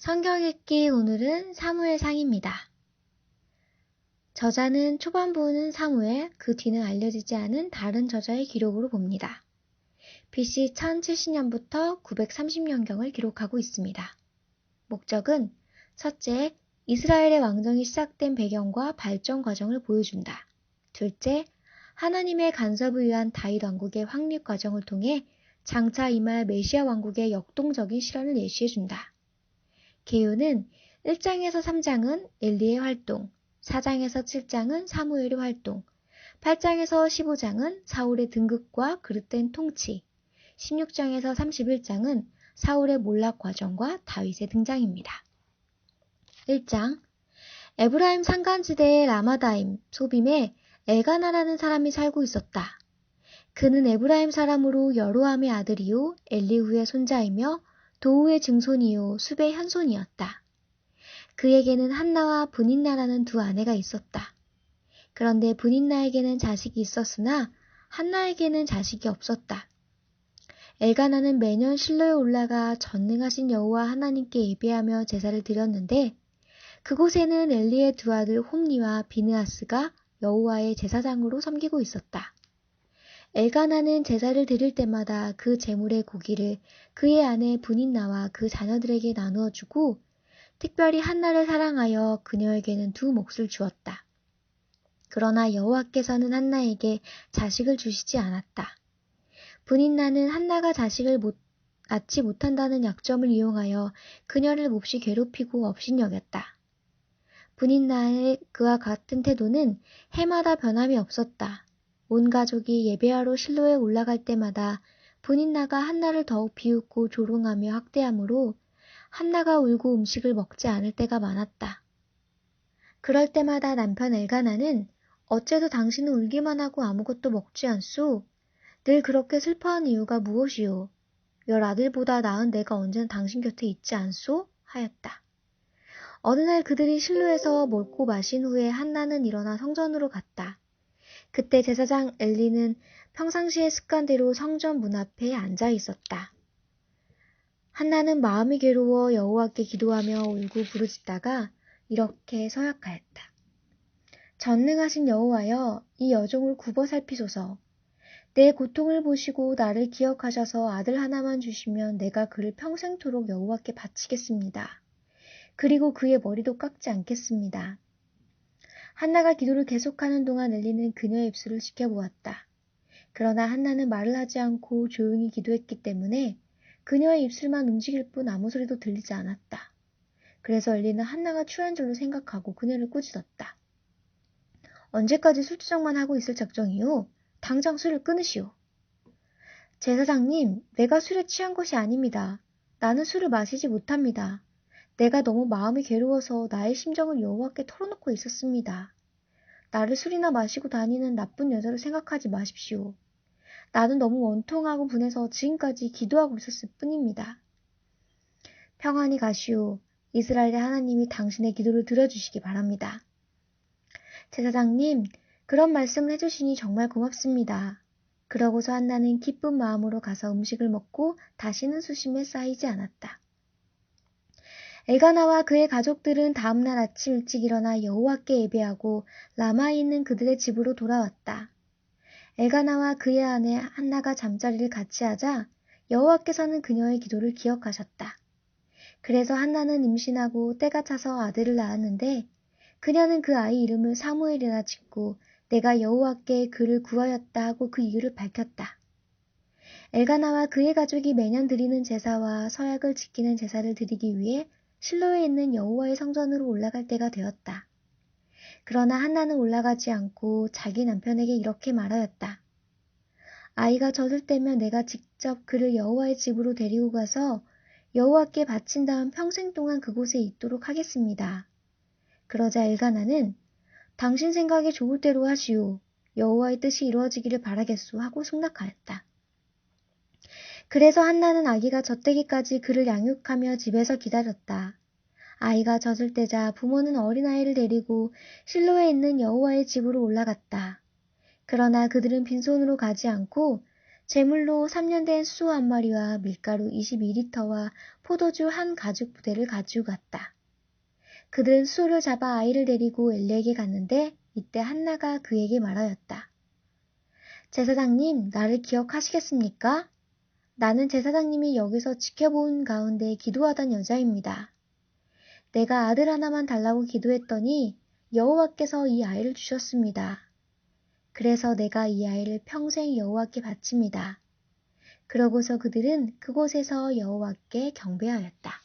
성경 읽기 오늘은 사무엘상입니다. 저자는 초반부는 사무엘, 그 뒤는 알려지지 않은 다른 저자의 기록으로 봅니다. BC 1070년부터 930년경을 기록하고 있습니다. 목적은 첫째, 이스라엘의 왕정이 시작된 배경과 발전 과정을 보여준다. 둘째, 하나님의 간섭을 위한 다윗 왕국의 확립 과정을 통해 장차 임할 메시아 왕국의 역동적인 실현을 예시해준다. 개요는 1장에서 3장은 엘리의 활동, 4장에서 7장은 사무엘의 활동, 8장에서 15장은 사울의 등극과 그릇된 통치, 16장에서 31장은 사울의 몰락 과정과 다윗의 등장입니다. 1장, 에브라임 산간지대의 라마다임, 소빔에 엘가나라는 사람이 살고 있었다. 그는 에브라임 사람으로 여로함의 아들이요 엘리후의 손자이며 도우의 증손이요 숲의 현손이었다. 그에게는 한나와 브닌나라는 두 아내가 있었다. 그런데 브닌나에게는 자식이 있었으나 한나에게는 자식이 없었다. 엘가나는 매년 실로에 올라가 전능하신 여호와 하나님께 예배하며 제사를 드렸는데 그곳에는 엘리의 두 아들 홈니와 비느하스가 여호와의 제사장으로 섬기고 있었다. 엘가나는 제사를 드릴 때마다 그 제물의 고기를 그의 아내 브닌나와 그 자녀들에게 나누어 주고 특별히 한나를 사랑하여 그녀에게는 두 몫을 주었다. 그러나 여호와께서는 한나에게 자식을 주시지 않았다. 브닌나는 한나가 자식을 낳지 못한다는 약점을 이용하여 그녀를 몹시 괴롭히고 업신여겼다. 브닌나의 그와 같은 태도는 해마다 변함이 없었다. 온 가족이 예배하러 실로에 올라갈 때마다 브닌나가 한나를 더욱 비웃고 조롱하며 학대하므로 한나가 울고 음식을 먹지 않을 때가 많았다. 그럴 때마다 남편 엘가나는 어째서 당신은 울기만 하고 아무것도 먹지 않소? 늘 그렇게 슬퍼하는 이유가 무엇이오? 10아들보다 나은 내가 언제나 당신 곁에 있지 않소? 하였다. 어느 날 그들이 실로에서 먹고 마신 후에 한나는 일어나 성전으로 갔다. 그때 제사장 엘리는 평상시의 습관대로 성전 문 앞에 앉아 있었다. 한나는 마음이 괴로워 여호와께 기도하며 울고 부르짖다가 이렇게 서약하였다. 전능하신 여호와여, 이 여종을 굽어 살피소서. 내 고통을 보시고 나를 기억하셔서 아들 하나만 주시면 내가 그를 평생토록 여호와께 바치겠습니다. 그리고 그의 머리도 깎지 않겠습니다. 한나가 기도를 계속하는 동안 엘리는 그녀의 입술을 지켜보았다. 그러나 한나는 말을 하지 않고 조용히 기도했기 때문에 그녀의 입술만 움직일 뿐 아무 소리도 들리지 않았다. 그래서 엘리는 한나가 취한 줄로 생각하고 그녀를 꾸짖었다. 언제까지 술주정만 하고 있을 작정이오? 당장 술을 끊으시오. 제사장님, 내가 술에 취한 것이 아닙니다. 나는 술을 마시지 못합니다. 내가 너무 마음이 괴로워서 나의 심정을 여호와께 털어놓고 있었습니다. 나를 술이나 마시고 다니는 나쁜 여자로 생각하지 마십시오. 나는 너무 원통하고 분해서 지금까지 기도하고 있었을 뿐입니다. 평안히 가시오. 이스라엘의 하나님이 당신의 기도를 들어주시기 바랍니다. 제사장님, 그런 말씀을 해주시니 정말 고맙습니다. 그러고서 한나는 기쁜 마음으로 가서 음식을 먹고 다시는 수심에 쌓이지 않았다. 엘가나와 그의 가족들은 다음날 아침 일찍 일어나 여호와께 예배하고 라마에 있는 그들의 집으로 돌아왔다. 엘가나와 그의 아내 한나가 잠자리를 같이 하자 여호와께서는 그녀의 기도를 기억하셨다. 그래서 한나는 임신하고 때가 차서 아들을 낳았는데 그녀는 그 아이 이름을 사무엘이라 짓고 내가 여호와께 그를 구하였다 하고 그 이유를 밝혔다. 엘가나와 그의 가족이 매년 드리는 제사와 서약을 지키는 제사를 드리기 위해 실로에 있는 여호와의 성전으로 올라갈 때가 되었다. 그러나 한나는 올라가지 않고 자기 남편에게 이렇게 말하였다. 아이가 젖을 때면 내가 직접 그를 여호와의 집으로 데리고 가서 여호와께 바친 다음 평생 동안 그곳에 있도록 하겠습니다. 그러자 엘가나는 당신 생각이 좋을 대로 하시오. 여호와의 뜻이 이루어지기를 바라겠소 하고 승낙하였다. 그래서 한나는 아기가 젖되기까지 그를 양육하며 집에서 기다렸다. 아이가 젖을 때자 부모는 어린아이를 데리고 실로에 있는 여호와의 집으로 올라갔다. 그러나 그들은 빈손으로 가지 않고 제물로 3년 된 수 한 마리와 밀가루 22리터와 포도주 한 가죽 부대를 가지고 갔다. 그들은 수를 잡아 아이를 데리고 엘리에게 갔는데 이때 한나가 그에게 말하였다. 제사장님, 나를 기억하시겠습니까? 나는 제사장님이 여기서 지켜본 가운데 기도하던 여자입니다. 내가 아들 하나만 달라고 기도했더니 여호와께서 이 아이를 주셨습니다. 그래서 내가 이 아이를 평생 여호와께 바칩니다. 그러고서 그들은 그곳에서 여호와께 경배하였다.